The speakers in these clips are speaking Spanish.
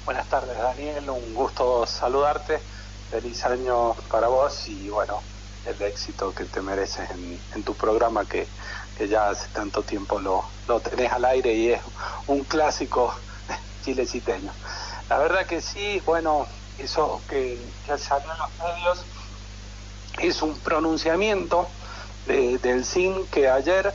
Buenas tardes, Daniel, un gusto saludarte, feliz año para vos y bueno, el éxito que te mereces en tu programa que ya hace tanto tiempo lo tenés al aire y es un clásico chileciteño. La verdad que sí, bueno, eso que ya salió en los medios es un pronunciamiento del CIN que ayer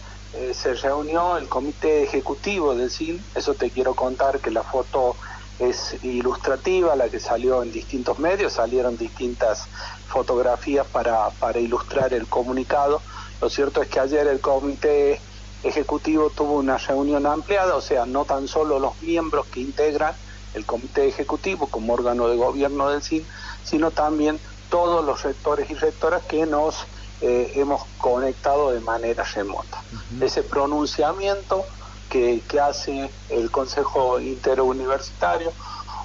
se reunió el comité ejecutivo del CIN. Eso te quiero contar, que la foto es ilustrativa, la que salió en distintos medios, salieron distintas fotografías para ilustrar el comunicado. Lo cierto es que ayer el comité ejecutivo tuvo una reunión ampliada, o sea, no tan solo los miembros que integran el comité ejecutivo como órgano de gobierno del CIN, sino también todos los rectores y rectoras que nos hemos conectado de manera remota. Ese pronunciamiento que hace el Consejo Interuniversitario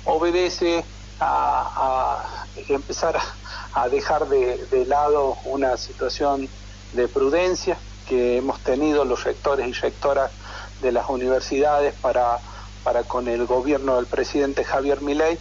obedece a empezar a dejar de lado una situación de prudencia que hemos tenido los rectores y rectoras de las universidades para con el gobierno del presidente Javier Milei,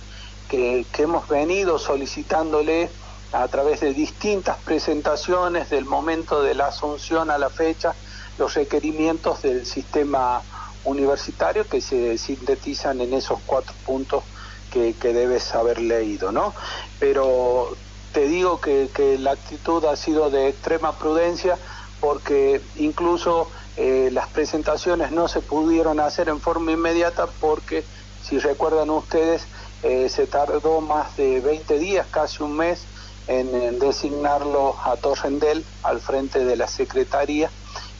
que hemos venido solicitándole a través de distintas presentaciones del momento de la asunción a la fecha los requerimientos del sistema universitario, que se sintetizan en esos 4 puntos que debes haber leído, ¿no? Pero te digo que la actitud ha sido de extrema prudencia, porque incluso las presentaciones no se pudieron hacer en forma inmediata porque, si recuerdan ustedes, se tardó más de 20 días, casi un mes, en designarlo a Torrendel al frente de la Secretaría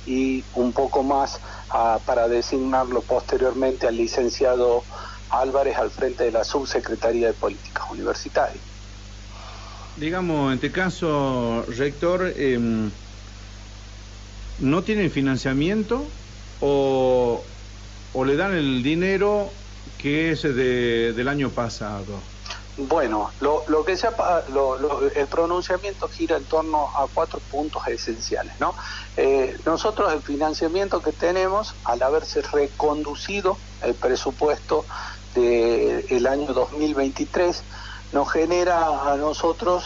y un poco más para designarlo posteriormente al licenciado Álvarez al frente de la Subsecretaría de Políticas Universitarias. Digamos, en este caso, rector, ¿no tienen financiamiento o le dan el dinero que es del año pasado? Bueno, el pronunciamiento gira en torno a 4 puntos esenciales, ¿no? Nosotros el financiamiento que tenemos, al haberse reconducido el presupuesto del año 2023, nos genera a nosotros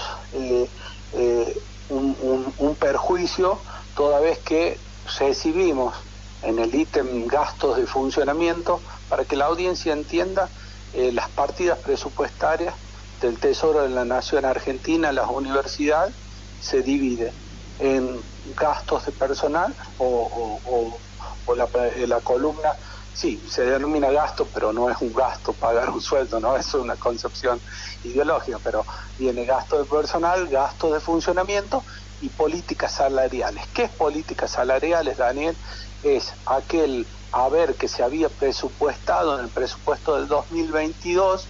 un perjuicio, toda vez que recibimos en el ítem gastos de funcionamiento, para que la audiencia entienda, las partidas presupuestarias del Tesoro de la Nación Argentina, las universidades, se dividen en gastos de personal o la columna, sí, se denomina gasto, pero no es un gasto pagar un sueldo, ¿no? Es una concepción ideológica, pero viene gasto de personal, gasto de funcionamiento y políticas salariales. ¿Qué es políticas salariales, Daniel? Es aquel haber que se había presupuestado en el presupuesto del 2022,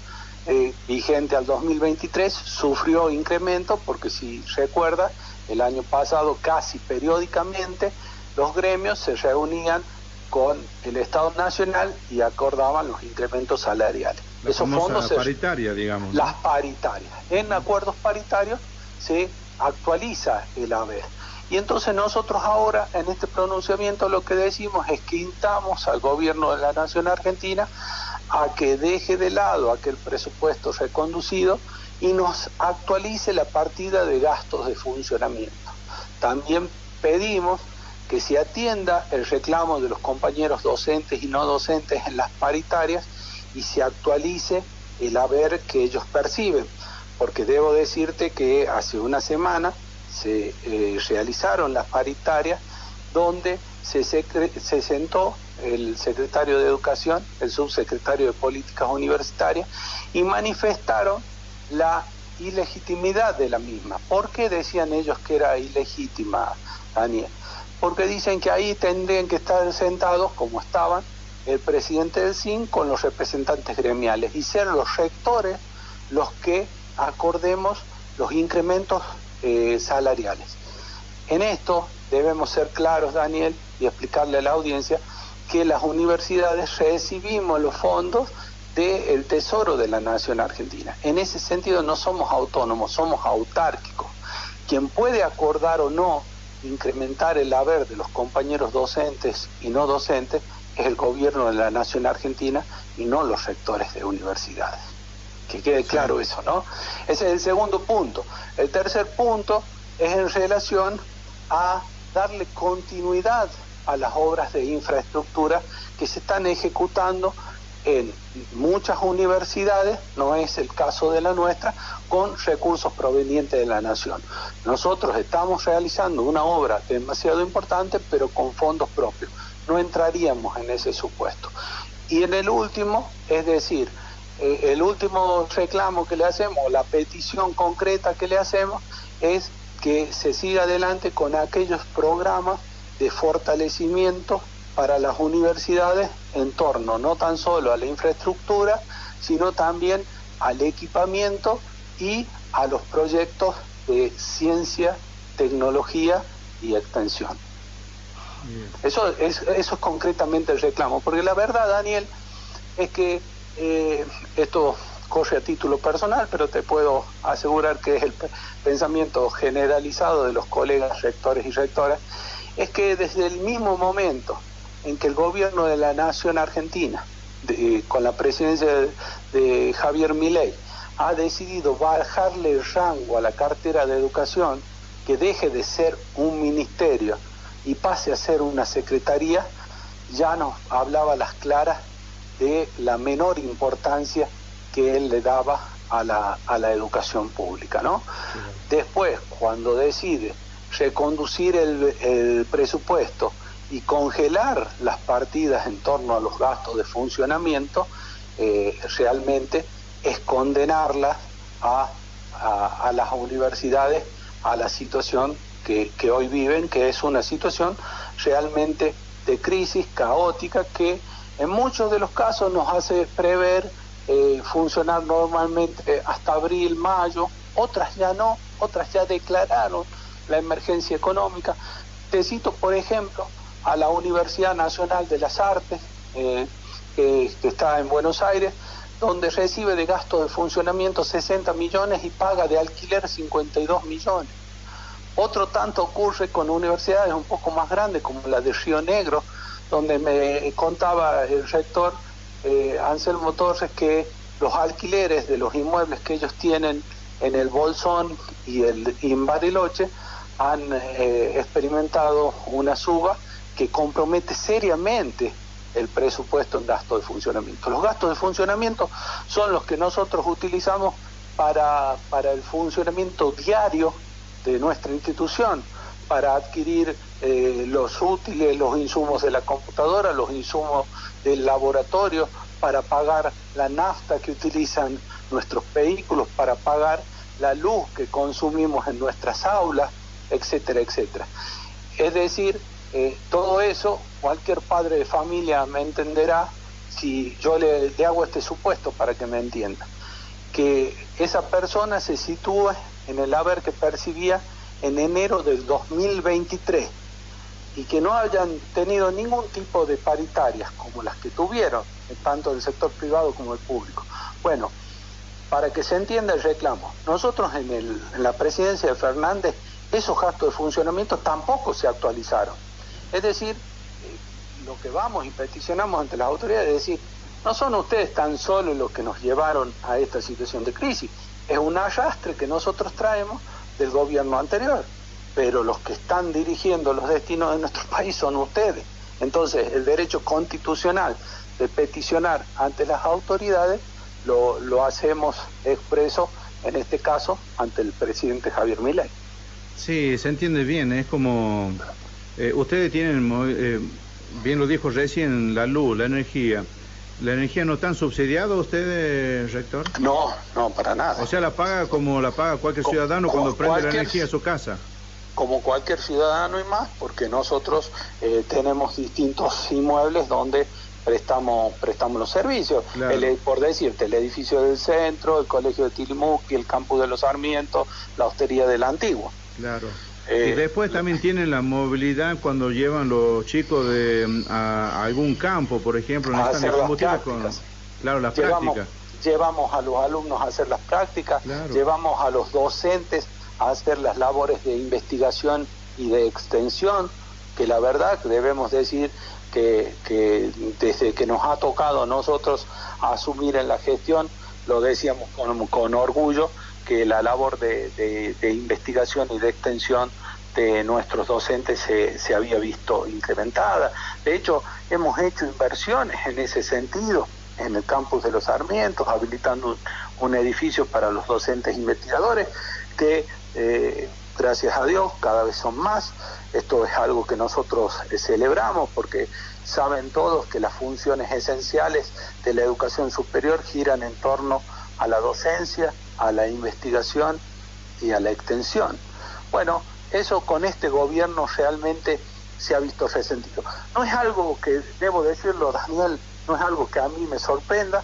vigente al 2023, sufrió incremento porque, si recuerda, el año pasado casi periódicamente los gremios se reunían con el Estado Nacional y acordaban los incrementos salariales. La famosa paritaria, digamos. Las paritarias. En acuerdos paritarios se actualiza el haber. Y entonces nosotros ahora, en este pronunciamiento, lo que decimos es que instamos al gobierno de la Nación Argentina a que deje de lado aquel presupuesto reconducido y nos actualice la partida de gastos de funcionamiento. También pedimos que se atienda el reclamo de los compañeros docentes y no docentes en las paritarias y se actualice el haber que ellos perciben, porque debo decirte que hace una semana se realizaron las paritarias donde se sentó el secretario de Educación, el subsecretario de Políticas Universitarias, y manifestaron la ilegitimidad de la misma. ¿Por qué decían ellos que era ilegítima, Daniel? Porque dicen que ahí tendrían que estar sentados, como estaban, el presidente del CIN con los representantes gremiales y ser los rectores los que acordemos los incrementos salariales. En esto debemos ser claros, Daniel, y explicarle a la audiencia que las universidades recibimos los fondos del Tesoro de la Nación Argentina. En ese sentido no somos autónomos, somos autárquicos. Quien puede acordar o no incrementar el haber de los compañeros docentes y no docentes es el gobierno de la Nación Argentina y no los rectores de universidades. que quede claro eso, ¿no? Ese es el segundo punto. El tercer punto es en relación a darle continuidad a las obras de infraestructura que se están ejecutando en muchas universidades, no es el caso de la nuestra, con recursos provenientes de la nación. Nosotros estamos realizando una obra demasiado importante, pero con fondos propios. No entraríamos en ese supuesto. Y en el último, es decir, el último reclamo que le hacemos, la petición concreta que le hacemos, es que se siga adelante con aquellos programas de fortalecimiento para las universidades en torno no tan solo a la infraestructura, sino también al equipamiento y a los proyectos de ciencia, tecnología y extensión. Eso es concretamente el reclamo, porque la verdad, Daniel, es que esto corre a título personal, pero te puedo asegurar que es el pensamiento generalizado de los colegas rectores y rectoras, es que desde el mismo momento en que el gobierno de la nación argentina, con la presidencia de Javier Milei, ha decidido bajarle el rango a la cartera de educación, que deje de ser un ministerio y pase a ser una secretaría, ya nos hablaba a las claras de la menor importancia que él le daba a la educación pública, ¿no? Después, cuando decide reconducir el presupuesto y congelar las partidas en torno a los gastos de funcionamiento, realmente es condenarlas a las universidades a la situación que hoy viven, que es una situación realmente de crisis caótica que en muchos de los casos nos hace prever funcionar normalmente hasta abril, mayo, otras ya no, otras ya declararon la emergencia económica. Te cito, por ejemplo, a la Universidad Nacional de las Artes, que está en Buenos Aires, donde recibe de gasto de funcionamiento 60 millones y paga de alquiler 52 millones. Otro tanto ocurre con universidades un poco más grandes, como la de Río Negro, donde me contaba el rector Anselmo Torres que los alquileres de los inmuebles que ellos tienen en el Bolsón y en Bariloche han experimentado una suba que compromete seriamente el presupuesto en gasto de funcionamiento. Los gastos de funcionamiento son los que nosotros utilizamos para el funcionamiento diario de nuestra institución, para adquirir los útiles, los insumos de la computadora, los insumos del laboratorio, para pagar la nafta que utilizan nuestros vehículos, para pagar la luz que consumimos en nuestras aulas, etcétera, etcétera. Es decir, todo eso, cualquier padre de familia me entenderá si yo le hago este supuesto para que me entienda. Que esa persona se sitúe en el haber que percibía en enero del 2023 y que no hayan tenido ningún tipo de paritarias como las que tuvieron, tanto del sector privado como el público. Bueno, para que se entienda el reclamo, nosotros en la presidencia de Fernández esos gastos de funcionamiento tampoco se actualizaron. Es decir, lo que vamos y peticionamos ante las autoridades es decir, no son ustedes tan solo los que nos llevaron a esta situación de crisis, es un arrastre que nosotros traemos del gobierno anterior, pero los que están dirigiendo los destinos de nuestro país son ustedes. Entonces, el derecho constitucional de peticionar ante las autoridades lo hacemos expreso, en este caso, ante el presidente Javier Milei. Sí, se entiende bien, es como... ustedes tienen, bien lo dijo recién, la luz, la energía. ¿La energía no están subsidiada ustedes, rector? No, para nada. O sea, la paga como la paga cualquier ciudadano cuando prende la energía a su casa. Como cualquier ciudadano y más, porque nosotros tenemos distintos inmuebles donde prestamos los servicios. Claro. Por decirte, el edificio del centro, el colegio de Tilimuqui, el campus de los Sarmientos, la hostería de la Antigua. Claro. Y después también tienen la movilidad cuando llevan los chicos a algún campo, por ejemplo, necesitan combustible claro, las prácticas. Llevamos a los alumnos a hacer las prácticas, claro. Llevamos a los docentes a hacer las labores de investigación y de extensión, que la verdad debemos decir que desde que nos ha tocado a nosotros asumir en la gestión, lo decíamos con orgullo, que la labor de investigación y de extensión de nuestros docentes se había visto incrementada. De hecho, hemos hecho inversiones en ese sentido, en el campus de los Sarmientos, habilitando un edificio para los docentes investigadores, que gracias a Dios cada vez son más. Esto es algo que nosotros celebramos, porque saben todos que las funciones esenciales de la educación superior giran en torno a la docencia, a la investigación y a la extensión. Bueno, eso con este gobierno realmente se ha visto resentido. No es algo que, debo decirlo, Daniel, no es algo que a mí me sorprenda.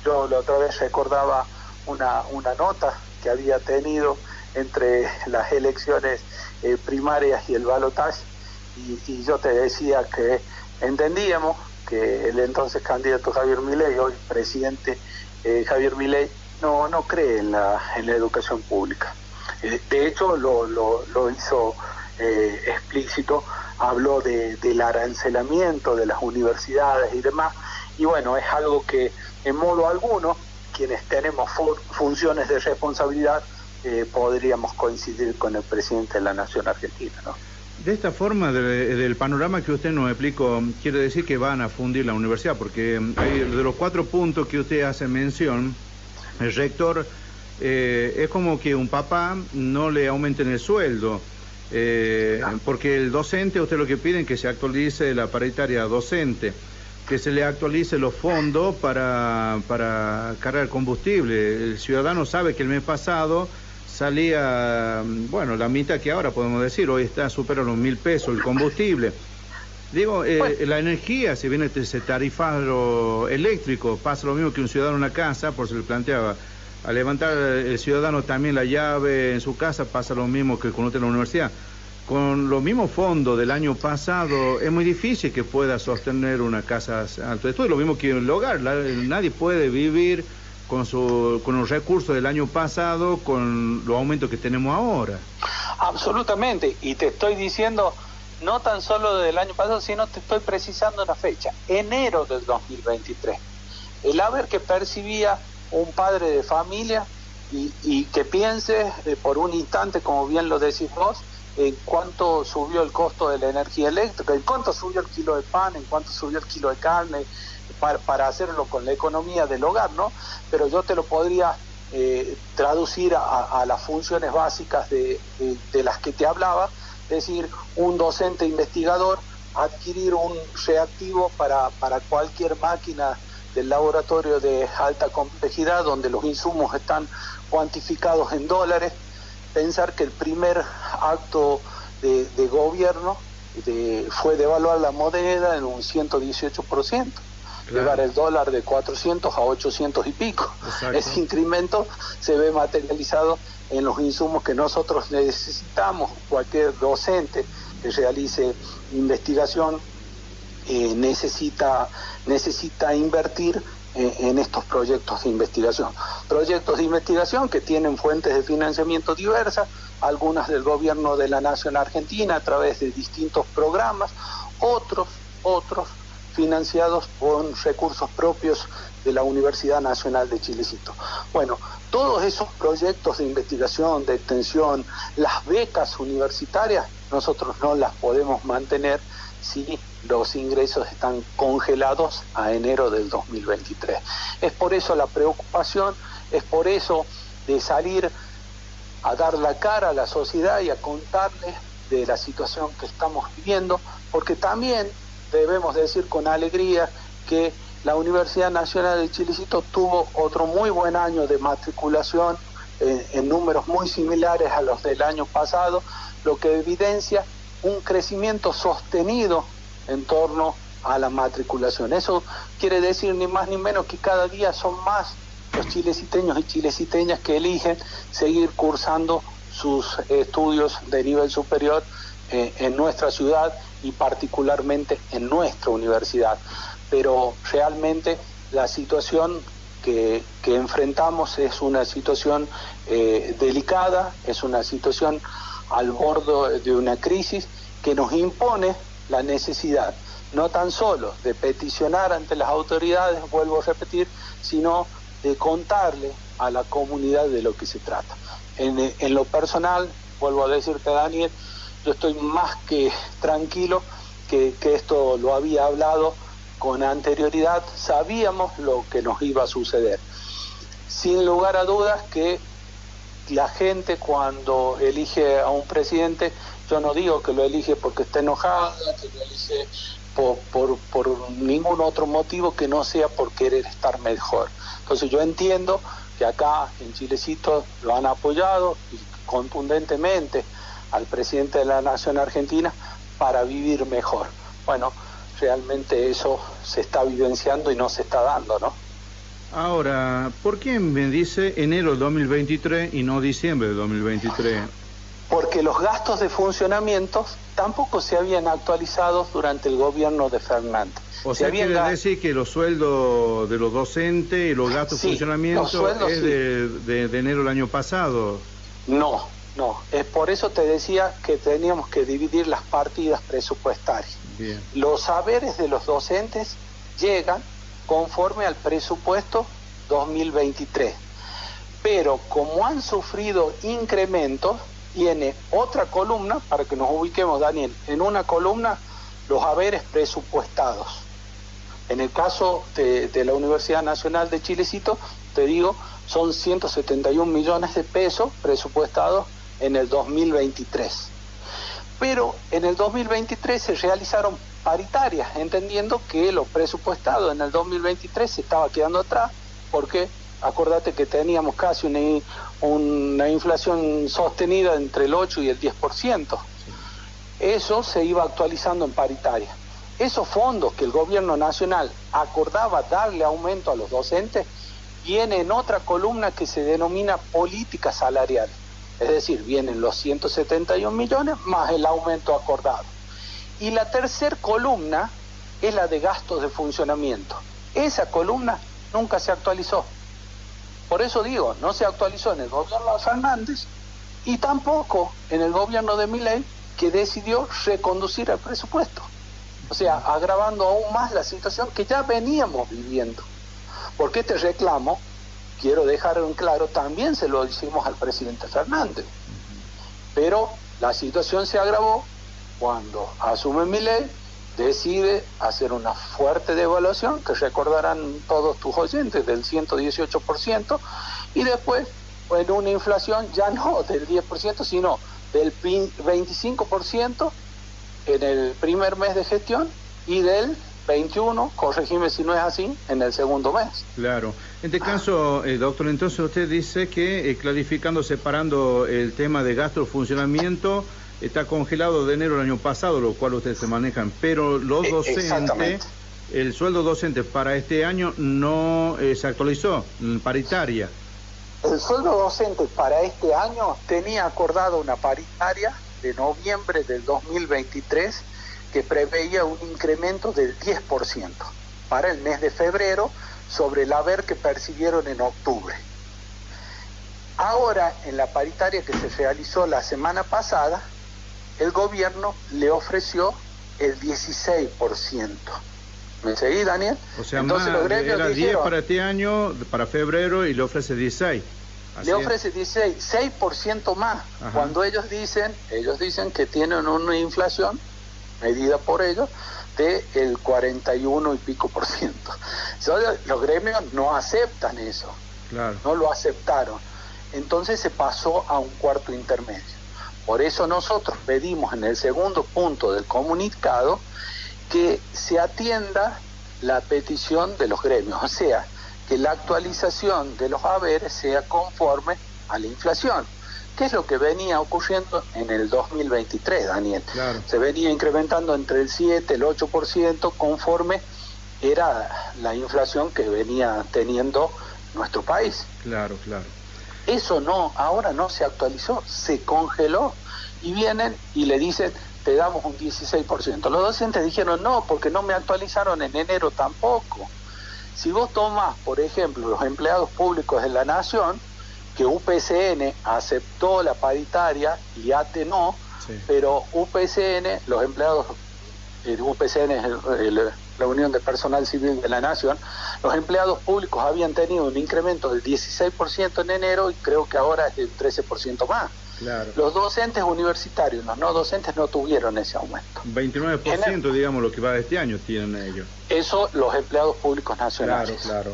Yo la otra vez recordaba una nota que había tenido entre las elecciones primarias y el balotaje, y yo te decía que entendíamos que el entonces candidato Javier Milei, hoy presidente Javier Milei, no cree en la educación pública. De hecho, lo hizo explícito, habló del arancelamiento de las universidades y demás, y bueno, es algo que en modo alguno, quienes tenemos funciones de responsabilidad, podríamos coincidir con el presidente de la Nación Argentina, ¿no? De esta forma, del panorama que usted nos explicó, quiere decir que van a fundir la universidad, porque de los 4 puntos que usted hace mención, el rector es como que un papá no le aumenten el sueldo, porque el docente, usted lo que pide es que se actualice la paritaria docente, que se le actualice los fondos para cargar combustible. El ciudadano sabe que el mes pasado salía, bueno, la mitad que ahora podemos decir, hoy está supera los 1.000 pesos el combustible. Digo, la energía, si viene ese tarifario eléctrico, pasa lo mismo que un ciudadano en una casa, por si le planteaba, al levantar el ciudadano también la llave en su casa, pasa lo mismo que con usted en la universidad. Con los mismos fondos del año pasado, es muy difícil que pueda sostener una casa alto. Esto es lo mismo que el hogar, nadie puede vivir con los recursos del año pasado, con los aumentos que tenemos ahora. Absolutamente, y te estoy diciendo, no tan solo del año pasado, sino te estoy precisando una fecha, enero del 2023. El haber que percibía un padre de familia y que piense por un instante, como bien lo decís vos, en cuánto subió el costo de la energía eléctrica, en cuánto subió el kilo de pan, en cuánto subió el kilo de carne, para hacerlo con la economía del hogar, ¿no? Pero yo te lo podría traducir a las funciones básicas de las que te hablaba, es decir, un docente investigador, adquirir un reactivo para cualquier máquina del laboratorio de alta complejidad, donde los insumos están cuantificados en dólares, pensar que el primer acto de gobierno fue devaluar la moneda en un 118%. Claro. Llevar el dólar de 400 a 800 y pico. Exacto. Ese incremento se ve materializado en los insumos que nosotros necesitamos. Cualquier docente que realice investigación necesita invertir en estos proyectos de investigación. Proyectos de investigación que tienen fuentes de financiamiento diversas, algunas del gobierno de la Nación Argentina a través de distintos programas, otros financiados con recursos propios de la Universidad Nacional de Chilecito. Bueno, todos esos proyectos de investigación, de extensión, las becas universitarias, nosotros no las podemos mantener si los ingresos están congelados a enero del 2023. Es por eso la preocupación, es por eso de salir a dar la cara a la sociedad y a contarles de la situación que estamos viviendo, porque también debemos decir con alegría que la Universidad Nacional de Chilecito tuvo otro muy buen año de matriculación en números muy similares a los del año pasado, lo que evidencia un crecimiento sostenido en torno a la matriculación. Eso quiere decir ni más ni menos que cada día son más los chileciteños y chileciteñas que eligen seguir cursando sus estudios de nivel superior en nuestra ciudad y particularmente en nuestra universidad. Pero realmente la situación que enfrentamos es una situación delicada, es una situación al borde de una crisis que nos impone la necesidad, no tan solo de peticionar ante las autoridades, vuelvo a repetir, sino de contarle a la comunidad de lo que se trata. En lo personal, vuelvo a decirte, Daniel, yo estoy más que tranquilo que esto lo había hablado con anterioridad, sabíamos lo que nos iba a suceder. Sin lugar a dudas que la gente cuando elige a un presidente, yo no digo que lo elige porque esté enojada, que lo elige por ningún otro motivo que no sea por querer estar mejor. Entonces yo entiendo que acá en Chilecito lo han apoyado y contundentemente al presidente de la Nación Argentina para vivir mejor. Bueno, realmente eso se está vivenciando y no se está dando, ¿no? Ahora, ¿por qué me dice enero del 2023 y no diciembre del 2023? Porque los gastos de funcionamiento tampoco se habían actualizado durante el gobierno de Fernández. O sea, quiere decir que los sueldos de los docentes y los gastos de funcionamiento es de enero del año pasado. No, es por eso te decía que teníamos que dividir las partidas presupuestarias. Bien. Los saberes de los docentes llegan conforme al presupuesto 2023, pero como han sufrido incrementos, tiene otra columna, para que nos ubiquemos, Daniel, en una columna los haberes presupuestados. En el caso de la Universidad Nacional de Chilecito, te digo, son 171 millones de pesos presupuestados en el 2023. Pero en el 2023 se realizaron paritarias, entendiendo que lo presupuestado en el 2023 se estaba quedando atrás, porque acordate que teníamos casi una inflación sostenida entre el 8 y el 10%. Eso se iba actualizando en paritaria. Esos fondos que el gobierno nacional acordaba darle aumento a los docentes, viene en otra columna que se denomina política salarial. Es decir, vienen los 171 millones más el aumento acordado. Y la tercera columna es la de gastos de funcionamiento. Esa columna nunca se actualizó. Por eso digo, no se actualizó en el gobierno de Fernández y tampoco en el gobierno de Milei, que decidió reconducir el presupuesto. O sea, agravando aún más la situación que ya veníamos viviendo. Porque este reclamo, quiero dejar en claro, también se lo hicimos al presidente Fernández. Pero la situación se agravó cuando asume Milei, decide hacer una fuerte devaluación, que recordarán todos tus oyentes, del 118%, y después, en una inflación ya no del 10%, sino del 25% en el primer mes de gestión y del 21%, corregime si no es así, en el segundo mes. Claro. En este caso, doctor, entonces usted dice que clarificando, separando el tema de gasto de funcionamiento, está congelado de enero del año pasado, lo cual ustedes se manejan, pero los docentes, el sueldo docente para este año no se actualizó, paritaria. El sueldo docente para este año tenía acordado una paritaria de noviembre del 2023 que preveía un incremento del 10% para el mes de febrero sobre el haber que percibieron en octubre. Ahora, en la paritaria que se realizó la semana pasada, el gobierno le ofreció el 16%. ¿Me seguí, Daniel? O sea, entonces, los gremios era dijeron, 10 para este año, para febrero, y le ofrece 16. Así le ofrece 16, 6% más. Ajá. Cuando ellos dicen que tienen una inflación medida por ellos del 41 y pico por ciento. Los gremios no aceptan eso. Claro. No lo aceptaron. Entonces se pasó a un cuarto intermedio. Por eso nosotros pedimos en el segundo punto del comunicado que se atienda la petición de los gremios, o sea, que la actualización de los haberes sea conforme a la inflación, que es lo que venía ocurriendo en el 2023, Daniel. Claro. Se venía incrementando entre el 7 y el 8% conforme era la inflación que venía teniendo nuestro país. Claro. Eso no, ahora no se actualizó, se congeló y vienen y le dicen, te damos un 16%. Los docentes dijeron, no, porque no me actualizaron en enero tampoco. Si vos tomás, por ejemplo, los empleados públicos de la Nación, que UPCN aceptó la paritaria y ATE no, sí. Pero UPCN, los empleados, UPCN es la Unión de Personal Civil de la Nación, los empleados públicos habían tenido un incremento del 16% en enero y creo que ahora es del 13% más. Claro. Los docentes universitarios, los no docentes no tuvieron ese aumento. 29%, digamos, lo que va de este año tienen ellos. Eso los empleados públicos nacionales. Claro.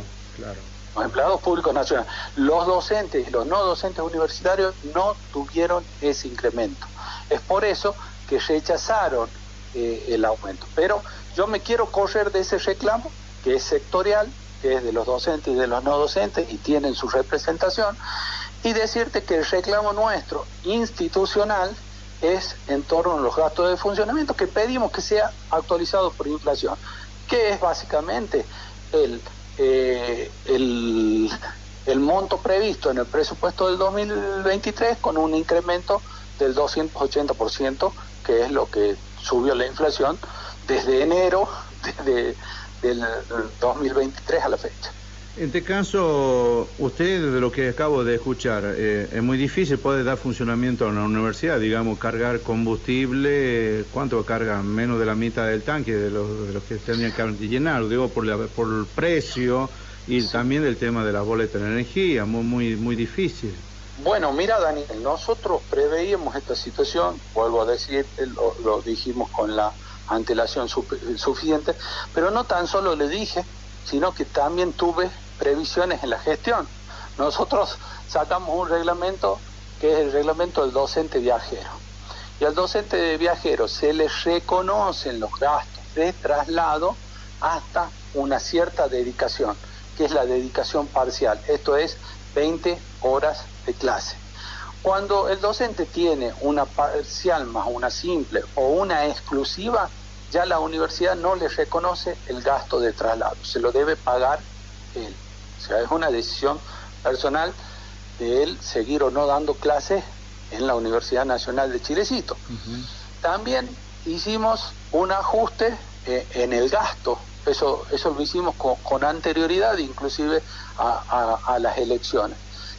Los empleados públicos nacionales. Los docentes y los no docentes universitarios no tuvieron ese incremento. Es por eso que rechazaron el aumento. Pero yo me quiero correr de ese reclamo, que es sectorial, que es de los docentes y de los no docentes, y tienen su representación, y decirte que el reclamo nuestro institucional es en torno a los gastos de funcionamiento, que pedimos que sea actualizado por inflación, que es básicamente el monto previsto en el presupuesto del 2023 con un incremento del 280%, que es lo que subió la inflación desde enero del 2023 a la fecha. En este caso, usted, de lo que acabo de escuchar, es muy difícil poder dar funcionamiento a una universidad, digamos, cargar combustible. ¿Cuánto carga? Menos de la mitad del tanque de los que tendrían que llenar, digo, por el precio y también del tema de las boletas de energía, muy difícil. Bueno, mira, Daniel, nosotros preveíamos esta situación, vuelvo a decir, lo dijimos con la antelación suficiente, pero no tan solo le dije, sino que también tuve previsiones en la gestión. Nosotros sacamos un reglamento que es el reglamento del docente viajero. Y al docente viajero se le reconocen los gastos de traslado hasta una cierta dedicación, que es la dedicación parcial. Esto es 20 horas de clase. Cuando el docente tiene una parcial más una simple o una exclusiva, ya la universidad no le reconoce el gasto de traslado, se lo debe pagar él. O sea, es una decisión personal de él seguir o no dando clases en la Universidad Nacional de Chilecito. También hicimos un ajuste en el gasto, eso lo hicimos con anterioridad, inclusive a las elecciones.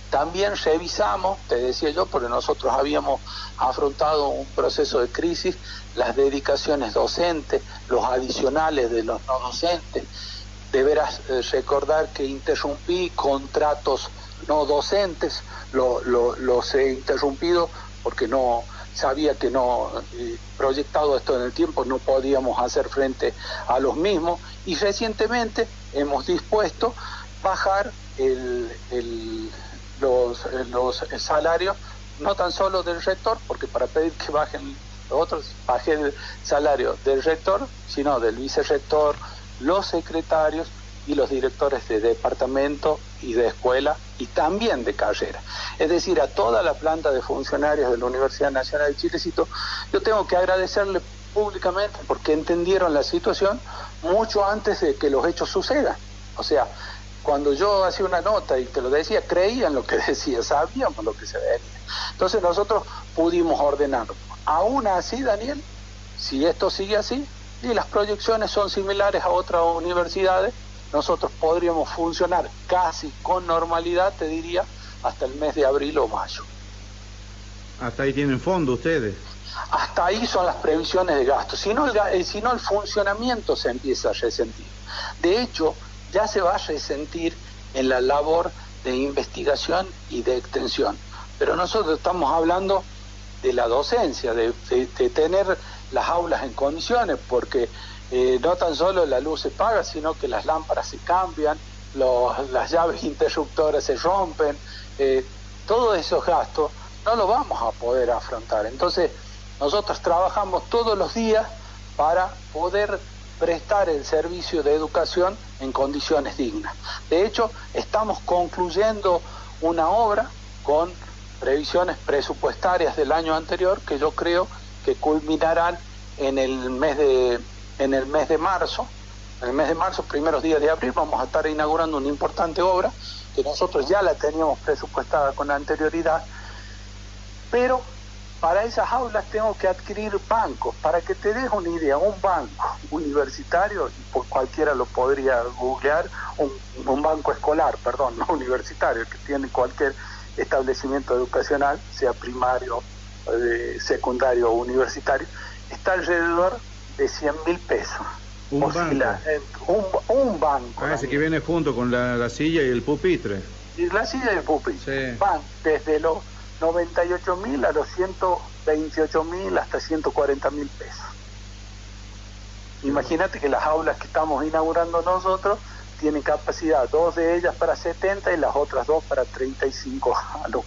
También revisamos, te decía yo, porque nosotros habíamos afrontado un proceso de crisis, las dedicaciones docentes, los adicionales de los no docentes. Deberás recordar que interrumpí contratos no docentes, los he interrumpido porque no sabía que no, proyectado esto en el tiempo, no podíamos hacer frente a los mismos, y recientemente hemos dispuesto bajar los salarios, no tan solo del rector, porque para pedir que bajen los otros, baje el salario del rector, sino del vicerrector, los secretarios y los directores de departamento y de escuela y también de carrera. Es decir, a toda la planta de funcionarios de la Universidad Nacional de Chilecito, yo tengo que agradecerle públicamente porque entendieron la situación mucho antes de que los hechos sucedan. O sea, cuando yo hacía una nota y te lo decía, creían lo que decía, sabíamos lo que se venía. Entonces nosotros pudimos ordenarlo. Aún así, Daniel, si esto sigue así, y las proyecciones son similares a otras universidades, nosotros podríamos funcionar casi con normalidad, te diría, hasta el mes de abril o mayo. ¿Hasta ahí tienen fondo ustedes? Hasta ahí son las previsiones de gasto. Si no, el funcionamiento se empieza a resentir. De hecho, ya se va a resentir en la labor de investigación y de extensión. Pero nosotros estamos hablando de la docencia, de tener las aulas en condiciones, porque no tan solo la luz se paga, sino que las lámparas se cambian, las llaves interruptoras se rompen, todos esos gastos no los vamos a poder afrontar. Entonces, nosotros trabajamos todos los días para poder prestar el servicio de educación en condiciones dignas. De hecho, estamos concluyendo una obra con previsiones presupuestarias del año anterior que yo creo que culminarán en el mes de marzo. En el mes de marzo, primeros días de abril, vamos a estar inaugurando una importante obra que nosotros ya la teníamos presupuestada con anterioridad, pero para esas aulas tengo que adquirir bancos. Para que te des una idea, un banco universitario, y por cualquiera lo podría googlear, un banco escolar, perdón, no universitario, que tiene cualquier establecimiento educacional, sea primario, secundario o universitario, está alrededor de 100.000 pesos. Un oscila un banco. Ese que viene junto con la silla y el pupitre. Y la silla y el pupitre. Sí. Van desde los 98.000 a los 128.000 hasta 140.000 pesos. Imagínate que las aulas que estamos inaugurando nosotros tienen capacidad, 2 de ellas para 70 y las otras 2 para 35 alumnos.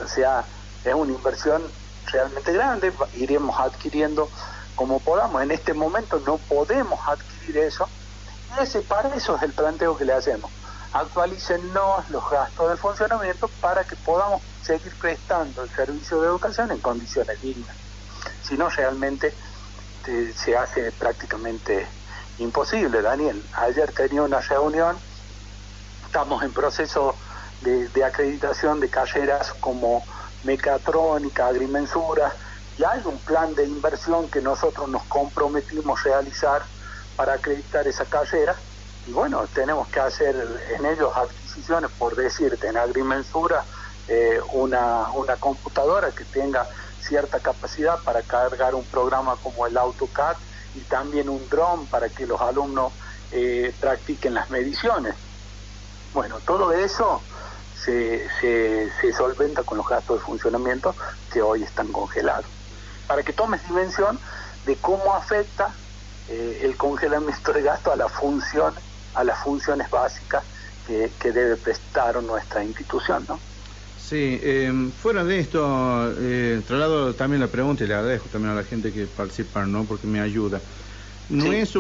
O sea, es una inversión realmente grande, iremos adquiriendo como podamos. En este momento no podemos adquirir eso, y para eso es el planteo que le hacemos. Actualícennos los gastos de funcionamiento para que podamos seguir prestando el servicio de educación en condiciones dignas. Si no, realmente se hace prácticamente imposible, Daniel. Ayer tenía una reunión, estamos en proceso de acreditación de carreras como mecatrónica, agrimensura, y hay un plan de inversión que nosotros nos comprometimos a realizar para acreditar esa carrera, y bueno, tenemos que hacer en ellos adquisiciones, por decirte, en agrimensura, una computadora que tenga cierta capacidad para cargar un programa como el AutoCAD, y también un dron para que los alumnos practiquen las mediciones. Bueno, todo eso se solventa con los gastos de funcionamiento que hoy están congelados. Para que tomes dimensión de cómo afecta el congelamiento de gasto a las funciones básicas que debe prestar nuestra institución, ¿no? Sí, fuera de esto, traslado también la pregunta y le agradezco también a la gente que participa, ¿no? Porque me ayuda. No sí. Es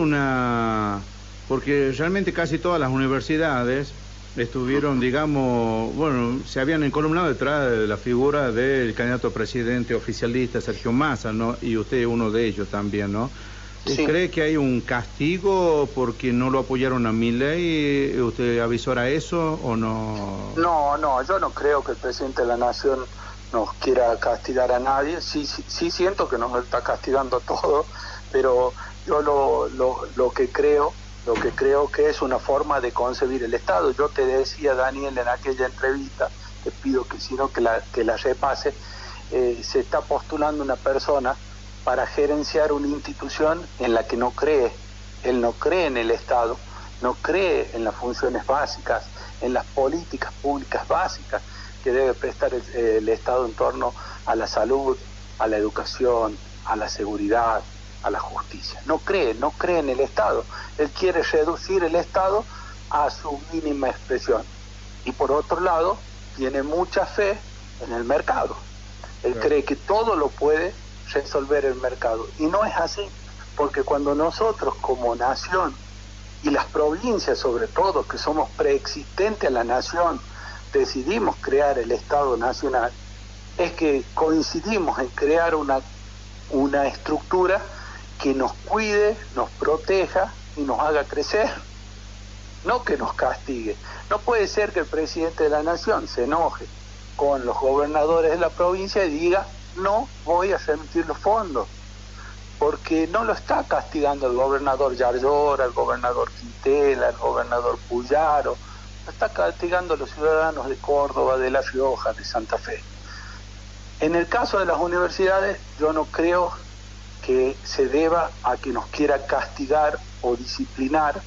porque realmente casi todas las universidades estuvieron, digamos, bueno, se habían encolumnado detrás de la figura del candidato a presidente oficialista Sergio Massa, ¿no? Y usted es uno de ellos también, ¿no? Sí. ¿Cree que hay un castigo porque no lo apoyaron a Milei? ¿Usted avisora eso o no? No, yo no creo que el presidente de la Nación nos quiera castigar a nadie. Sí siento que nos está castigando a todos, pero yo lo que creo que es una forma de concebir el Estado. Yo te decía, Daniel, en aquella entrevista, te pido que si no que la repase, se está postulando una persona para gerenciar una institución en la que no cree. Él no cree en el Estado, no cree en las funciones básicas, en las políticas públicas básicas que debe prestar el Estado en torno a la salud, a la educación, a la seguridad, a la justicia. No cree en el Estado. Él quiere reducir el Estado a su mínima expresión. Y por otro lado, tiene mucha fe en el mercado. Él cree que todo lo puede resolver el mercado. Y no es así, porque cuando nosotros como nación, y las provincias sobre todo, que somos preexistentes a la nación, decidimos crear el Estado Nacional, es que coincidimos en crear una estructura que nos cuide, nos proteja y nos haga crecer, no que nos castigue. No puede ser que el presidente de la Nación se enoje con los gobernadores de la provincia y diga: no voy a remitir los fondos, porque no lo está castigando el gobernador Yarlora, el gobernador Quintela, el gobernador Puyaro, lo está castigando a los ciudadanos de Córdoba, de La Rioja, de Santa Fe. En el caso de las universidades, yo no creo que se deba a que nos quiera castigar o disciplinar.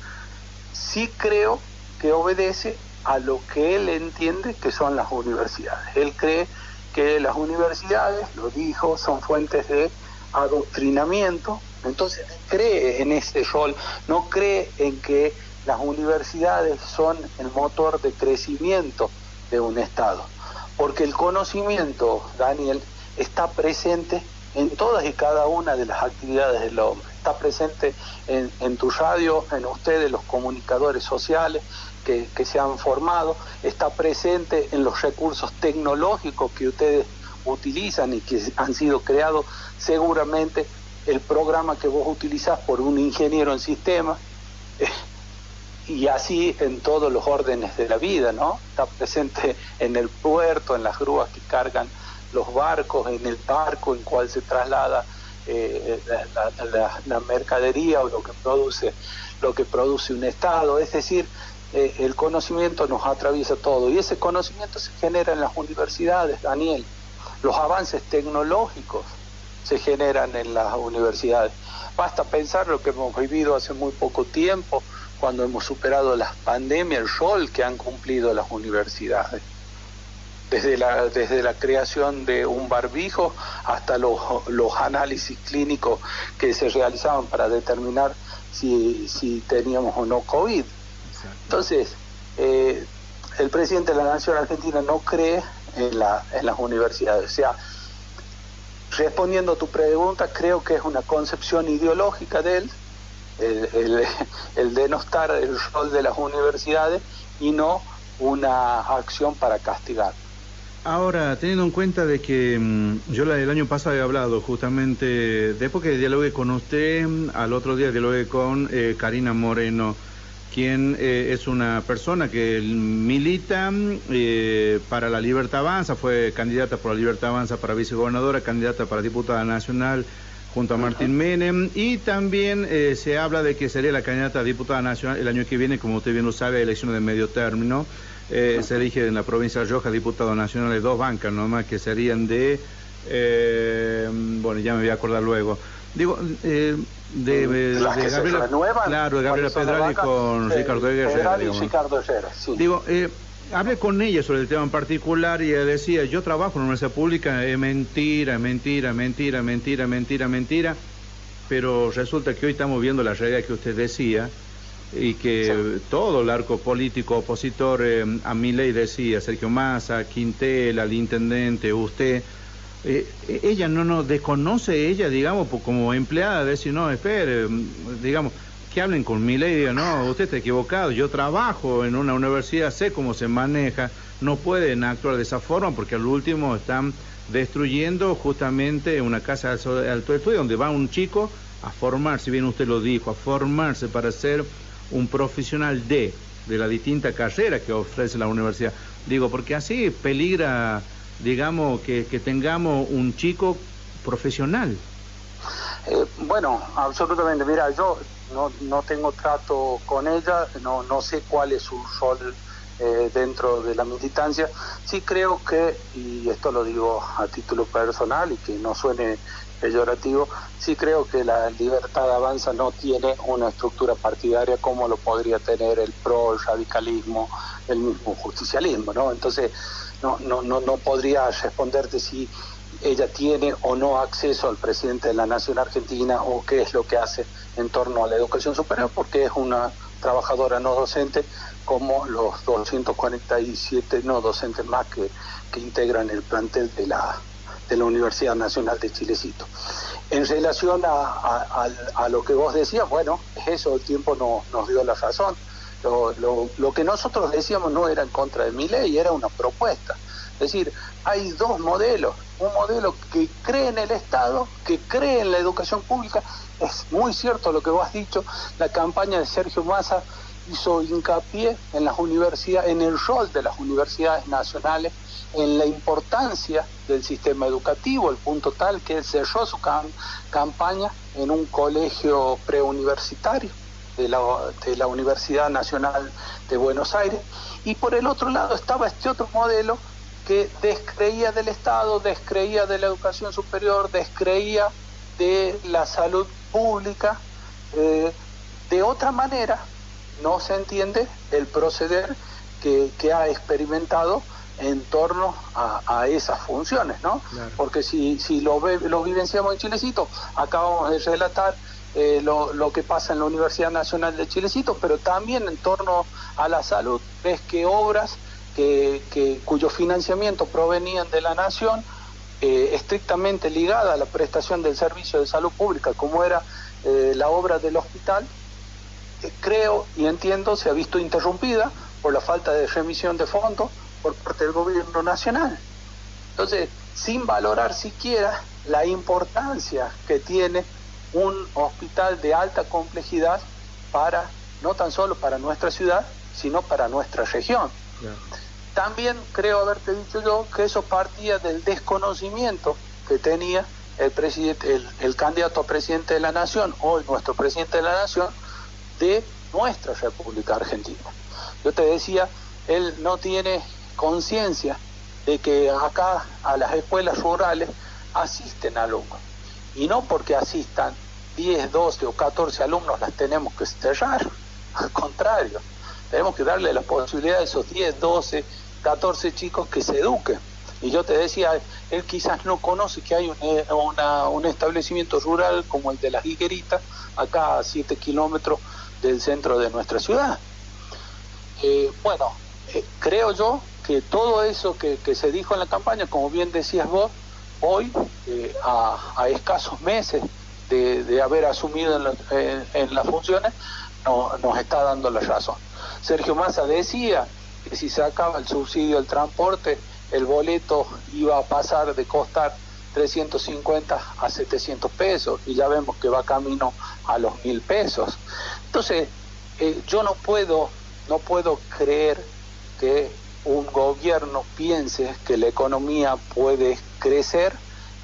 Sí creo que obedece a lo que él entiende que son las universidades. Él cree que las universidades, lo dijo, son fuentes de adoctrinamiento, entonces cree en ese rol, no cree en que las universidades son el motor de crecimiento de un Estado, porque el conocimiento, Daniel, está presente en todas y cada una de las actividades del hombre. Está presente en tu radio, en ustedes, los comunicadores sociales que se han formado, está presente en los recursos tecnológicos que ustedes utilizan y que han sido creados, seguramente el programa que vos utilizás por un ingeniero en sistemas, y así en todos los órdenes de la vida, ¿no? Está presente en el puerto, en las grúas que cargan los barcos, en el barco en cual se traslada la mercadería o lo que produce un Estado. Es decir, el conocimiento nos atraviesa todo, y ese conocimiento se genera en las universidades, Daniel. Los avances tecnológicos se generan en las universidades. Basta pensar lo que hemos vivido hace muy poco tiempo, cuando hemos superado las pandemias, el rol que han cumplido las universidades. Desde la creación de un barbijo hasta los análisis clínicos que se realizaban para determinar si teníamos o no COVID. Exacto. Entonces, el presidente de la Nación Argentina no cree en las universidades. O sea, respondiendo a tu pregunta, creo que es una concepción ideológica de él, el denostar el rol de las universidades y no una acción para castigar. Ahora, teniendo en cuenta de que yo el año pasado he hablado justamente, después que dialogué con usted, al otro día dialogué con Karina Moreno, quien es una persona que milita para la Libertad Avanza, fue candidata por la Libertad Avanza para vicegobernadora, candidata para diputada nacional junto a Martín Menem, y también se habla de que sería la candidata a diputada nacional el año que viene, como usted bien lo sabe, elecciones de medio término. Se elige en la provincia de Rioja diputado nacional de 2 bancas nomás, que serían de bueno, ya me voy a acordar luego, digo, de Gabriela Nueva, claro, de Gabriela Pedrali con Ricardo Herrera, sí. Digo, hablé con ella sobre el tema en particular y ella decía, yo trabajo en una universidad pública, es mentira, pero resulta que hoy estamos viendo la realidad que usted decía, y que todo el arco político opositor a Milei decía, Sergio Massa, Quintela, el intendente, usted, ella no desconoce, ella, digamos, como empleada, decir, no, espere, digamos, que hablen con Milei, diga, no, usted está equivocado, yo trabajo en una universidad, sé cómo se maneja, no pueden actuar de esa forma porque al último están destruyendo justamente una casa de alto estudio donde va un chico a formarse, bien usted lo dijo, a formarse para ser un profesional de la distinta carrera que ofrece la universidad. Digo, porque así peligra, digamos, que tengamos un chico profesional. Bueno, absolutamente. Mira, yo no tengo trato con ella, no sé cuál es su rol dentro de la militancia. Sí creo que, y esto lo digo a título personal y que no suene peyorativo, sí creo que la Libertad Avanza no tiene una estructura partidaria como lo podría tener el PRO, el radicalismo, el mismo justicialismo, ¿no? Entonces no podría responderte si ella tiene o no acceso al presidente de la Nación Argentina o qué es lo que hace en torno a la educación superior, porque es una trabajadora no docente como los 247 no docentes más que integran el plantel de la Universidad Nacional de Chilecito. En relación a lo que vos decías, bueno, eso el tiempo nos dio la razón. Lo que nosotros decíamos no era en contra de Milei, era una propuesta. Es decir, hay dos modelos, un modelo que cree en el Estado, que cree en la educación pública. Es muy cierto lo que vos has dicho, la campaña de Sergio Massa hizo hincapié en las universidades, en el rol de las universidades nacionales, en la importancia del sistema educativo, el punto tal que él cerró su campaña en un colegio preuniversitario de la Universidad Nacional de Buenos Aires, y por el otro lado estaba este otro modelo que descreía del Estado, descreía de la educación superior, descreía de la salud pública. De otra manera no se entiende el proceder que ha experimentado en torno a esas funciones, ¿no? Claro. Porque si lo vivenciamos en Chilecito, acabamos de relatar lo que pasa en la Universidad Nacional de Chilecito, pero también en torno a la salud, ves que obras cuyo financiamiento provenían de la Nación, estrictamente ligada a la prestación del servicio de salud pública, como era la obra del hospital, creo y entiendo se ha visto interrumpida por la falta de remisión de fondos por parte del gobierno nacional. Entonces, sin valorar siquiera la importancia que tiene un hospital de alta complejidad para, no tan solo para nuestra ciudad, sino para nuestra región. Yeah. También creo haberte dicho yo que eso partía del desconocimiento que tenía el candidato a presidente de la Nación, hoy nuestro presidente de la Nación, de nuestra República Argentina. Yo te decía, él no tiene conciencia de que acá a las escuelas rurales asisten alumnos, y no porque asistan 10, 12 o 14 alumnos las tenemos que cerrar. Al contrario, tenemos que darle la posibilidad a esos 10, 12, 14 chicos que se eduquen. Y yo te decía, él quizás no conoce que hay un establecimiento rural como el de Las Higueritas, acá a 7 kilómetros del centro de nuestra ciudad. Creo yo que todo eso que se dijo en la campaña, como bien decías vos, hoy, a escasos meses de haber asumido en las funciones, nos está dando la razón. Sergio Massa decía que si se acaba el subsidio al transporte, el boleto iba a pasar de costar 350 a 700 pesos, y ya vemos que va camino a los 1.000 pesos. Entonces, yo no puedo creer que un gobierno piense que la economía puede crecer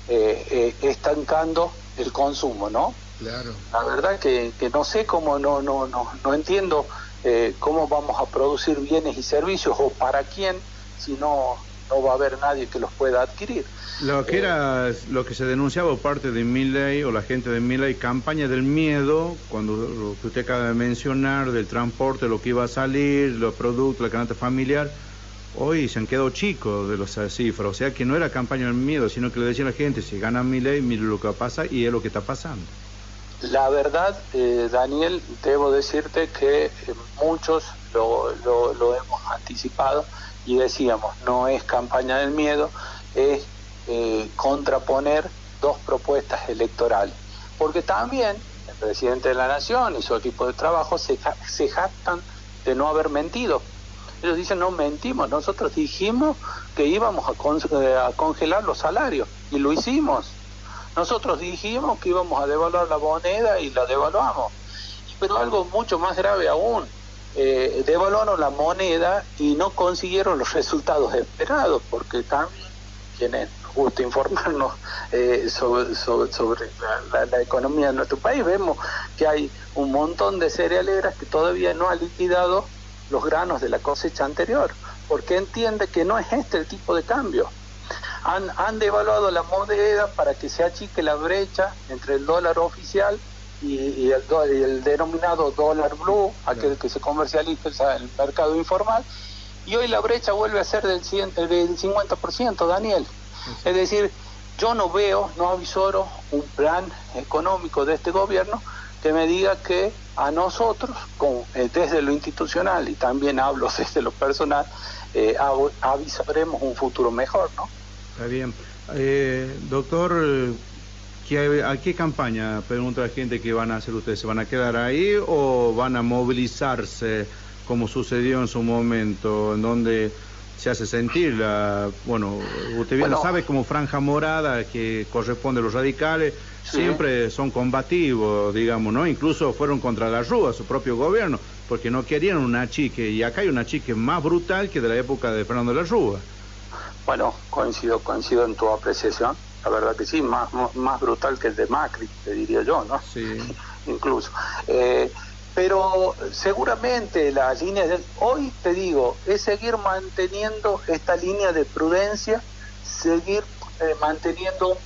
estancando el consumo, ¿no? Claro. La verdad que no sé cómo, no entiendo cómo vamos a producir bienes y servicios, o para quién, si no va a haber nadie que los pueda adquirir. Lo que se denunciaba por parte de Milei o la gente de Milei, campaña del miedo, cuando lo que usted acaba de mencionar, del transporte, lo que iba a salir, los productos, la canasta familiar, hoy se han quedado chicos de las cifras. O sea que no era campaña del miedo, sino que le decían a la gente, si gana Milei, mire lo que pasa, y es lo que está pasando. La verdad, Daniel, debo decirte que muchos lo hemos anticipado y decíamos, no es campaña del miedo, es contraponer dos propuestas electorales. Porque también el presidente de la Nación y su equipo de trabajo se jactan de no haber mentido. Ellos dicen, no mentimos, nosotros dijimos que íbamos a congelar los salarios, y lo hicimos. Nosotros dijimos que íbamos a devaluar la moneda y la devaluamos. Pero algo mucho más grave aún, devaluaron la moneda y no consiguieron los resultados esperados, porque también quienes nos gusta informarnos sobre la economía de nuestro país, vemos que hay un montón de cerealeras que todavía no han liquidado los granos de la cosecha anterior, porque entiende que no es este el tipo de cambio. Han devaluado la moneda para que se achique la brecha entre el dólar oficial y el denominado dólar blue, aquel que se comercializa en el mercado informal, y hoy la brecha vuelve a ser del 50%, Daniel. Es decir, yo no avisoro un plan económico de este gobierno que me diga que a nosotros, desde lo institucional, y también hablo desde lo personal, avisaremos un futuro mejor, ¿no? Está bien. Doctor, ¿a qué campaña, pregunta la gente, que van a hacer ustedes? ¿Se van a quedar ahí o van a movilizarse como sucedió en su momento, en donde se hace sentir usted bien lo sabe, como franja morada que corresponde a los radicales, sí, siempre son combativos, digamos, ¿no? Incluso fueron contra la Rúa, su propio gobierno, porque no querían un achique, y acá hay un achique más brutal que de la época de Fernando de la Rúa. Bueno, coincido en tu apreciación, la verdad que sí, más brutal que el de Macri, te diría yo, ¿no? Sí. Incluso. Pero seguramente la línea hoy, te digo, es seguir manteniendo esta línea de prudencia, seguir manteniendo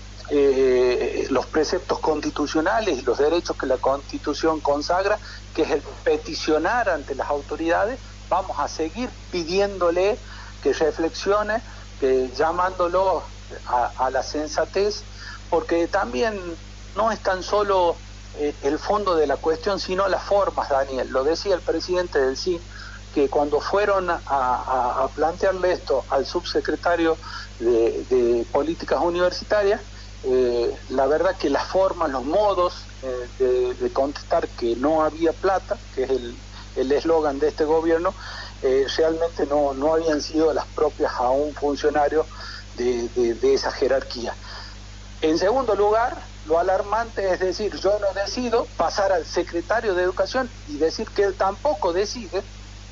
los preceptos constitucionales y los derechos que la Constitución consagra, que es el peticionar ante las autoridades. Vamos a seguir pidiéndole que reflexione, que llamándolo a la sensatez, porque también no es tan solo el fondo de la cuestión, sino las formas, Daniel. Lo decía el presidente del CIN, que cuando fueron a plantearle esto al subsecretario de Políticas Universitarias, la verdad que las formas, los modos de contestar que no había plata, que es el eslogan de este gobierno, realmente no habían sido las propias a un funcionario de esa jerarquía. En segundo lugar, lo alarmante es decir, yo no decido, pasar al secretario de Educación y decir que él tampoco decide,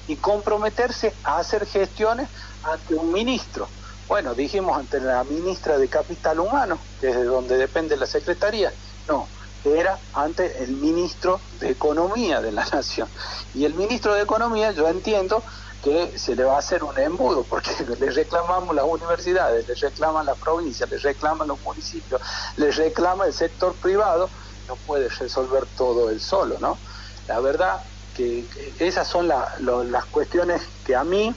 y comprometerse a hacer gestiones ante un ministro. Bueno, dijimos ante la ministra de Capital Humano, que es de donde depende la Secretaría. No, era ante el ministro de Economía de la Nación. Y el ministro de Economía, yo entiendo que se le va a hacer un embudo, porque le reclamamos las universidades, le reclaman las provincias, le reclaman los municipios, le reclama el sector privado, no puede resolver todo él solo, ¿no? La verdad que esas son las cuestiones que a mí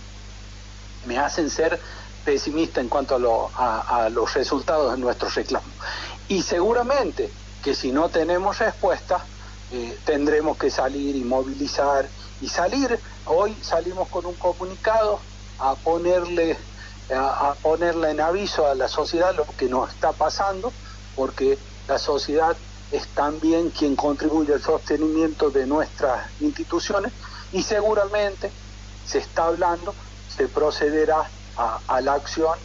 me hacen ser pesimista en cuanto a los resultados de nuestros reclamos. Y seguramente que si no tenemos respuesta, tendremos que salir y movilizar y salir. Hoy salimos con un comunicado a ponerle en aviso a la sociedad lo que nos está pasando, porque la sociedad es también quien contribuye al sostenimiento de nuestras instituciones, y seguramente se está hablando, se procederá a la acción,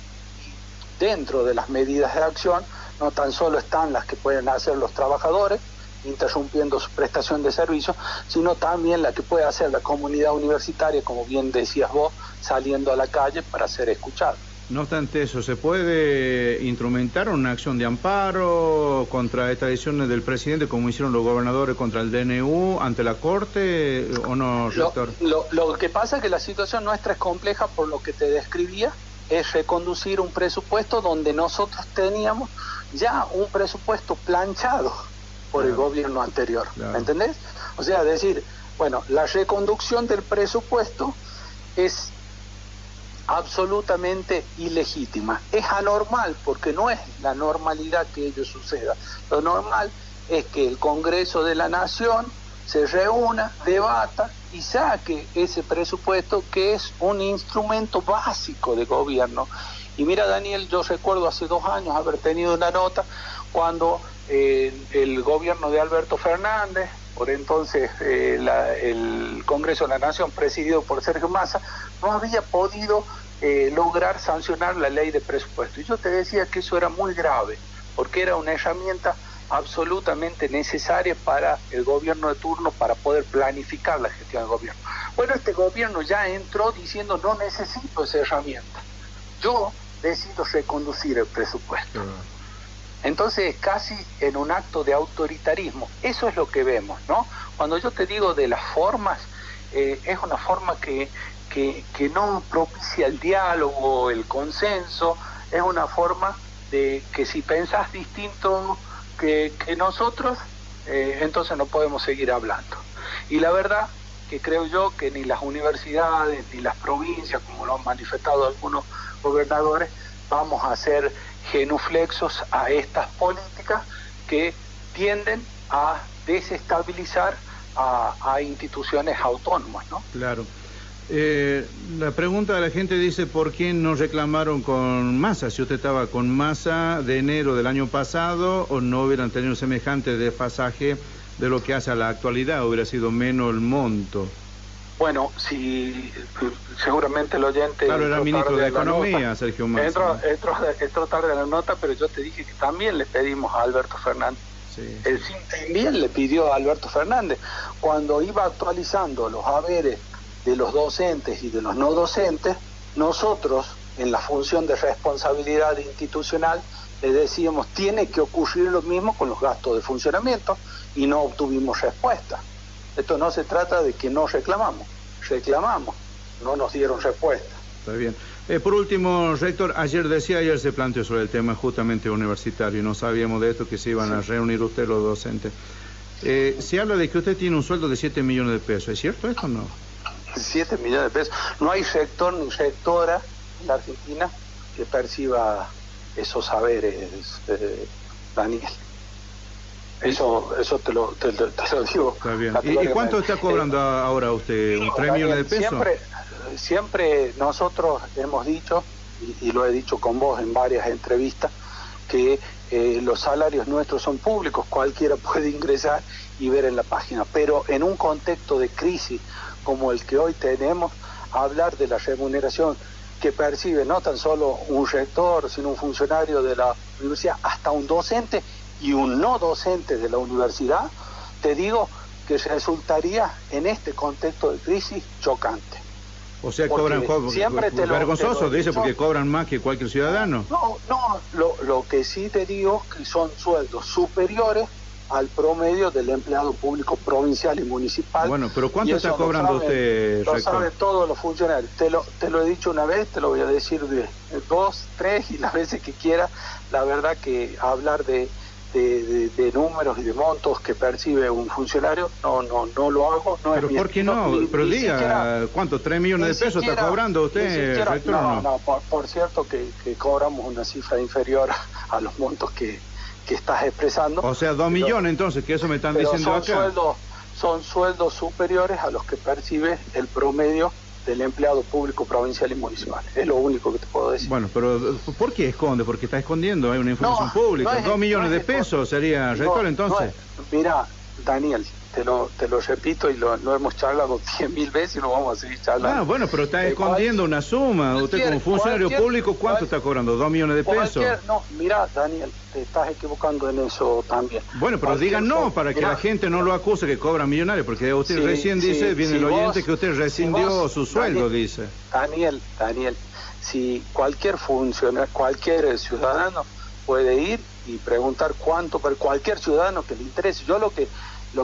y dentro de las medidas de acción no tan solo están las que pueden hacer los trabajadores interrumpiendo su prestación de servicios, sino también la que puede hacer la comunidad universitaria, como bien decías vos, saliendo a la calle para ser escuchado. No obstante eso, ¿se puede instrumentar una acción de amparo contra estas decisiones del presidente, como hicieron los gobernadores contra el DNU, ante la Corte, o no, rector? Lo que pasa es que la situación nuestra es compleja, por lo que te describía, es reconducir un presupuesto donde nosotros teníamos ya un presupuesto planchado por el gobierno anterior, ¿me entendés? O sea, decir, bueno, la reconducción del presupuesto es absolutamente ilegítima, es anormal, porque no es la normalidad que ello suceda. Lo normal es que el Congreso de la Nación se reúna, debata y saque ese presupuesto, que es un instrumento básico de gobierno. Y mira, Daniel, yo recuerdo hace 2 años haber tenido una nota cuando el gobierno de Alberto Fernández, por entonces el Congreso de la Nación presidido por Sergio Massa, no había podido lograr sancionar la ley de presupuesto. Y yo te decía que eso era muy grave, porque era una herramienta absolutamente necesaria para el gobierno de turno para poder planificar la gestión del gobierno. Bueno, este gobierno ya entró diciendo: no necesito esa herramienta, yo decido reconducir el presupuesto. Entonces, casi en un acto de autoritarismo. Eso es lo que vemos, ¿no? Cuando yo te digo de las formas, es una forma que no propicia el diálogo, el consenso. Es una forma de que si pensás distinto que nosotros, entonces no podemos seguir hablando. Y la verdad que creo yo que ni las universidades ni las provincias, como lo han manifestado algunos gobernadores, vamos a ser genuflexos a estas políticas que tienden a desestabilizar a instituciones autónomas, ¿no? Claro. La pregunta de la gente dice: ¿por qué no reclamaron con Massa? Si usted estaba con Massa de enero del año pasado, o no hubieran tenido semejante desfasaje de lo que hace a la actualidad, hubiera sido menos el monto. Bueno, si seguramente el oyente... Claro, era ministro de Economía, Sergio Massa. Entró tarde a la nota, pero yo te dije que también le pedimos a Alberto Fernández. Sí. El CIN también le pidió a Alberto Fernández. Cuando iba actualizando los haberes de los docentes y de los no docentes, nosotros, en la función de responsabilidad institucional, le decíamos: tiene que ocurrir lo mismo con los gastos de funcionamiento, y no obtuvimos respuesta. Esto no se trata de que no reclamamos, no nos dieron respuesta. Está bien. Por último, rector, ayer se planteó sobre el tema justamente universitario, y no sabíamos de esto, que se iban a reunir usted los docentes. Se habla de que usted tiene un sueldo de 7 millones de pesos, ¿es cierto esto o no? 7 millones de pesos. No hay rector ni rectora en la Argentina que perciba esos saberes, Daniel. Eso te lo digo. Está bien. ¿Y cuánto está cobrando ahora usted? ¿Un 3 millones de pesos? Siempre nosotros hemos dicho, y lo he dicho con vos en varias entrevistas, que los salarios nuestros son públicos, cualquiera puede ingresar y ver en la página, pero en un contexto de crisis como el que hoy tenemos, hablar de la remuneración que percibe no tan solo un rector, sino un funcionario de la universidad, hasta un docente y un no docente de la universidad, te digo que resultaría en este contexto de crisis chocante. O sea, cobran vergonzoso, dice, porque cobran más que cualquier ciudadano. No, lo que sí te digo que son sueldos superiores al promedio del empleado público provincial y municipal. Bueno, pero ¿cuánto está cobrando usted, rector? Lo saben todos los funcionarios. Te lo he dicho una vez, te lo voy a decir 2, 3 y las veces que quiera. La verdad que hablar de de números y de montos que percibe un funcionario, no lo hago. No. Pero ¿por qué no? Pero diga, siquiera, ¿cuánto? ¿3 millones de pesos está cobrando usted, rector? No, por cierto que cobramos una cifra inferior a los montos que estás expresando. O sea, 2 millones entonces, que eso me están diciendo acá. Son sueldos superiores a los que percibe el promedio del empleado público provincial y municipal. Es lo único que te puedo decir. Bueno, pero ¿por qué esconde? Porque está escondiendo, hay una información pública. 2 millones de pesos sería, rector, entonces. Mira, Daniel, te lo repito y lo hemos charlado 10.000 veces y lo vamos a seguir charlando. Bueno, pero está escondiendo una suma. Usted como funcionario público, ¿cuánto está cobrando? 2 millones de pesos. No, mira, Daniel, te estás equivocando en eso también. Bueno, pero digan no, para que la gente no lo acuse que cobra millonario, porque usted recién dice, viene el oyente que usted rescindió su sueldo, dice. Daniel, si cualquier funcionario, cualquier ciudadano puede ir y preguntar cuánto, pero cualquier ciudadano que le interese. Yo lo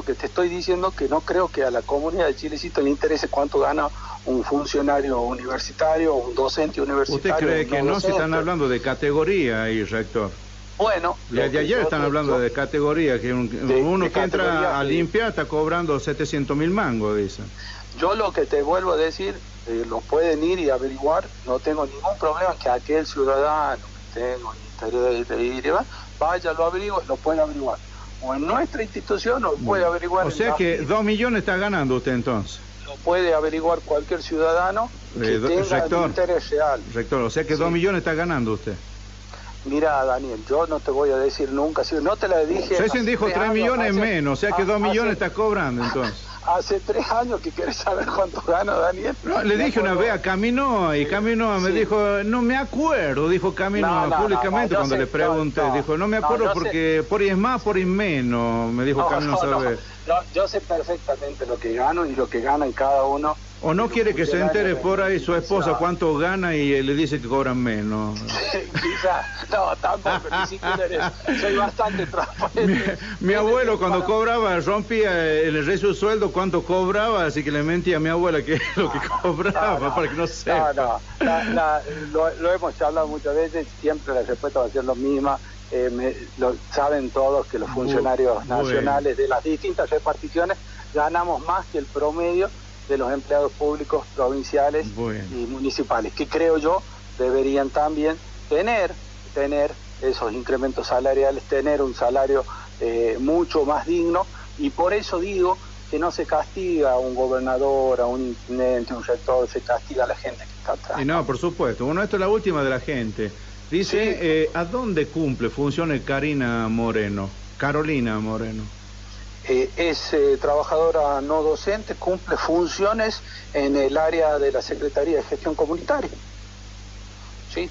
que te estoy diciendo que no creo que a la comunidad de Chilecito le interese cuánto gana un funcionario universitario, un docente universitario. ¿Usted cree que no se están hablando de categoría ahí, rector? Bueno, de ayer están hablando de categoría, que uno que entra a limpiar está cobrando 700.000 mangos, dicen. Yo lo que te vuelvo a decir, lo pueden ir y averiguar, no tengo ningún problema que aquel ciudadano que tenga interés de ir y vaya, lo averigüe, lo puede averiguar. O en nuestra institución lo puede averiguar. O sea que 2 millones está ganando usted entonces. Lo puede averiguar cualquier ciudadano que tenga un interés real. Rector, o sea que 2 millones está ganando usted. Mira, Daniel, yo no te voy a decir nunca, si no te la dije... Usted dijo 3 millones menos, o sea que 2 millones está cobrando entonces. Hace 3 años que querés saber cuánto gano, Daniel. No, le dije una vez a Caminoa, y Caminoa me dijo, no me acuerdo, dijo Caminoa públicamente cuando le pregunté, dijo, no me acuerdo porque por ahí es más, por ahí menos, me dijo Caminoa. Yo sé perfectamente lo que gano y lo que ganan cada uno. ¿O no quiere que se entere por ahí su esposa cuánto gana y le dice que cobran menos? Quizá, no, tampoco, ni siquiera soy bastante transparente. Mi abuelo cuando cobraba rompía el resto del sueldo cuánto cobraba, así que le mentía a mi abuela que lo que cobraba para que no sepa. Lo hemos charlado muchas veces, siempre la respuesta va a ser la misma. Saben todos que los funcionarios nacionales de las distintas reparticiones ganamos más que el promedio de los empleados públicos provinciales y municipales, que creo yo deberían también tener esos incrementos salariales, tener un salario mucho más digno, y por eso digo que no se castiga a un gobernador, a un intendente, a un rector, se castiga a la gente que está atrás. Y no, por supuesto. Bueno, esto es la última de la gente. Dice, ¿a dónde cumple funciones Carolina Moreno? Es trabajadora no docente, cumple funciones en el área de la Secretaría de Gestión Comunitaria. Sí,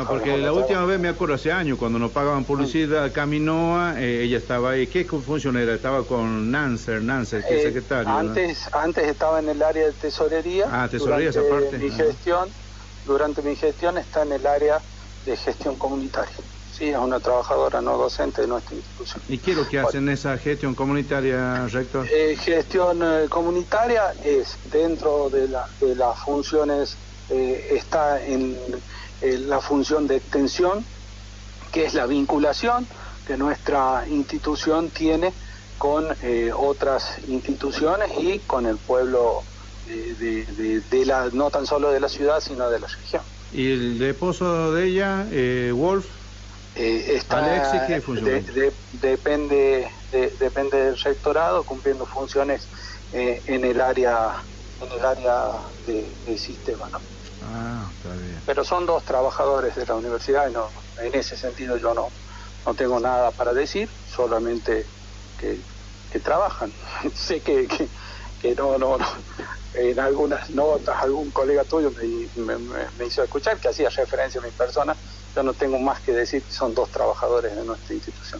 porque la última vez me acuerdo hace años, cuando nos pagaban publicidad Caminoa, ella estaba ahí. ¿Qué función era? Estaba con Nancer, que es secretario. Antes estaba en el área de tesorería. Tesorería esa parte. Durante mi gestión está en el área de gestión comunitaria. Sí, es una trabajadora no docente de nuestra institución. ¿Y qué es lo que hacen esa gestión comunitaria, rector? Gestión comunitaria es, dentro de las funciones, está en la función de extensión, que es la vinculación que nuestra institución tiene con otras instituciones y con el pueblo no tan solo de la ciudad, sino de la región. ¿Y el esposo de ella, Wolf? Alexis, ¿qué función? Depende del rectorado, cumpliendo funciones en el área de sistema, ¿no? Está bien. Pero son 2 trabajadores de la universidad y en ese sentido yo no tengo nada para decir, solamente que trabajan. Sé que no. En algunas notas algún colega tuyo me hizo escuchar que hacía referencia a mi persona. Yo no tengo más que decir que son 2 trabajadores de nuestra institución.